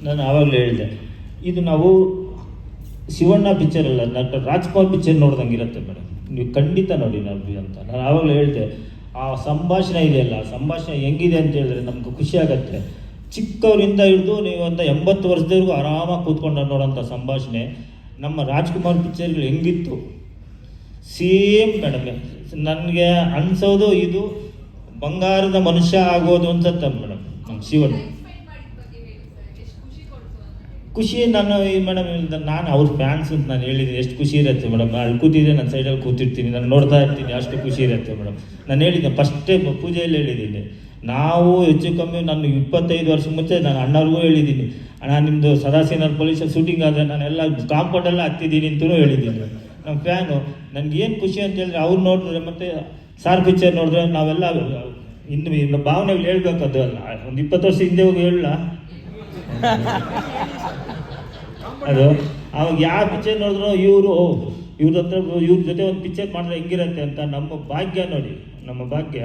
ನಾನು ಆವಾಗಲೇ ಹೇಳಿದೆ, ಇದು ನಾವು ಶಿವಣ್ಣ ಪಿಕ್ಚರ್ ಅಲ್ಲ, ಡಾಕ್ಟರ್ ರಾಜ್ಕುಮಾರ್ ಪಿಕ್ಚರ್ ನೋಡ್ದಂಗಿರುತ್ತೆ ಮೇಡಮ್. ನೀವು ಖಂಡಿತ ನೋಡಿ ನಾವು ಅಂತ ನಾನು ಆವಾಗಲೇ ಹೇಳಿದೆ. ಆ ಸಂಭಾಷಣೆ ಇದೆಯಲ್ಲ, ಸಂಭಾಷಣೆ ಹೆಂಗಿದೆ ಅಂತ ಹೇಳಿದ್ರೆ ನಮ್ಗೆ ಖುಷಿ ಆಗುತ್ತೆ. ಚಿಕ್ಕವರಿಂದ ಹಿಡಿದು ನೀವು ಅಂತ 80 ವರ್ಷದವರೆಗೂ ಆರಾಮಾಗಿ ಕೂತ್ಕೊಂಡು ನೋಡೋಂಥ ಸಂಭಾಷಣೆ. ನಮ್ಮ ರಾಜ್ಕುಮಾರ್ ಪಿಕ್ಚರ್ಗಳು ಹೆಂಗಿತ್ತು ಸೇಮ್ ಮೇಡಮ್. ನನಗೆ ಅನ್ಸೋದು ಇದು ಬಂಗಾರದ ಮನುಷ್ಯ ಆಗೋದು ಅನ್ಸತ್ತೆ ಮೇಡಮ್. ನಮ್ಮ ಶಿವಣ್ಣ ಖುಷಿ. ನಾನು ಮೇಡಮ್ ನಾನು ಅವ್ರ ಫ್ಯಾನ್ಸ್ ಅಂತ ನಾನು ಹೇಳಿದ್ದೀನಿ. ಎಷ್ಟು ಖುಷಿ ಇರುತ್ತೆ ಮೇಡಮ್. ಅಲ್ಲಿ ಕೂತಿದ್ದೆ, ನಾನು ಸೈಡಲ್ಲಿ ಕೂತಿರ್ತೀನಿ, ನಾನು ನೋಡ್ತಾ ಇರ್ತೀನಿ, ಅಷ್ಟು ಖುಷಿ ಇರುತ್ತೆ ಮೇಡಮ್. ನಾನು ಹೇಳಿದ್ದೆ ಫಸ್ಟೇ ಪೂಜೆಯಲ್ಲಿ ಹೇಳಿದ್ದೀನಿ, ನಾವು ಹೆಚ್ಚು ಕಮ್ಮಿ ನಾನು 25 ವರ್ಷ ಮುಂಚೆ ನಾನು ಅಣ್ಣವ್ರಿಗೂ ಹೇಳಿದ್ದೀನಿ, ಅಣ್ಣ ನಿಮ್ಮದು ಸದಾಶಿವನಗರ ಪೊಲೀಸ್ ಶೂಟಿಂಗ್ ಆದರೆ ನಾನೆಲ್ಲ ಕಾಂಪೌಂಡೆಲ್ಲ ಹತ್ತಿದ್ದೀನಿ ಅಂತಲೂ ಹೇಳಿದ್ದೀನಿ. ನಮ್ಮ ಫ್ಯಾನು ನನಗೇನು ಖುಷಿ ಅಂತ ಹೇಳಿದ್ರೆ ಅವ್ರು ನೋಡಿದ್ರೆ ಮತ್ತು ಸಾರ್ ಪಿಕ್ಚರ್ ನೋಡಿದ್ರೆ ನಾವೆಲ್ಲ ಇನ್ನು ಭಾವನೆಗಳು ಹೇಳ್ಬೇಕದು ಅಲ್ಲ. ಒಂದು 20 ವರ್ಷ ಹಿಂದೆ ಹೋಗಿ ಹೇಳಲ್ಲ ಅದು. ಅವಾಗ ಯಾವ ಪಿಕ್ಚರ್ ನೋಡಿದ್ರು ಇವ್ರ ಹತ್ರ ಇವ್ರ ಜೊತೆ ಒಂದು ಪಿಕ್ಚರ್ ಮಾಡಿದ್ರೆ ಹೆಂಗಿರುತ್ತೆ ಅಂತ. ನಮ್ಮ ಭಾಗ್ಯ ನೋಡಿ, ನಮ್ಮ ಭಾಗ್ಯ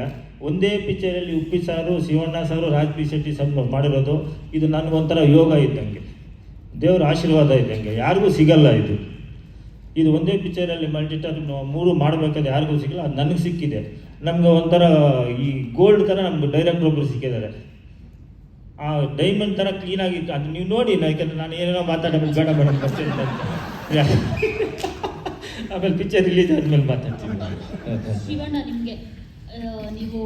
ಒಂದೇ ಪಿಕ್ಚರಲ್ಲಿ ಉಪ್ಪಿ ಸಾರು, ಶಿವಣ್ಣ ಸಾರು, ರಾಜ್ ಪಿ ಶೆಟ್ಟಿ ಸರ್ ಮಾಡಿರೋದು. ಇದು ನನಗೊಂಥರ ಯೋಗ ಇದ್ದಂಗೆ, ದೇವರ ಆಶೀರ್ವಾದ ಇದ್ದಂಗೆ, ಯಾರಿಗೂ ಸಿಗಲ್ಲ ಇದು. ಇದು ಒಂದೇ ಪಿಕ್ಚರಲ್ಲಿ ಮಲ್ಟಿಟರ್ 3 ಮಾಡಬೇಕಾದ್ರೆ ಯಾರಿಗೂ ಸಿಗಲ್ಲ, ಅದು ನನಗೆ ಸಿಕ್ಕಿದೆ. ನಮ್ಗೆ ಒಂಥರ ಈ ಗೋಲ್ಡ್ ಥರ ನಮ್ಗೆ ಡೈರೆಕ್ಟರ್ ಒಬ್ಬರು ಸಿಕ್ಕಿದ್ದಾರೆ. ಆ ಡೈಮಂಡ್ ಥರ ಕ್ಲೀನಾಗಿತ್ತು ಅದು. ನೀವು ನೋಡಿ, ಯಾಕಂದರೆ ನಾನು ಏನೇನೋ ಮಾತಾಡೋದು ಬೇಡ ಮೇಡಮ್ ಫಸ್ಟ್ ಅಂತ ಆಮೇಲೆ ಪಿಕ್ಚರ್ ರಿಲೀಸ್ ಆದಮೇಲೆ ಮಾತಾಡ್ತೀನಿ. ಶಿವಣ್ಣ, ನಿಮಗೆ ನೀವು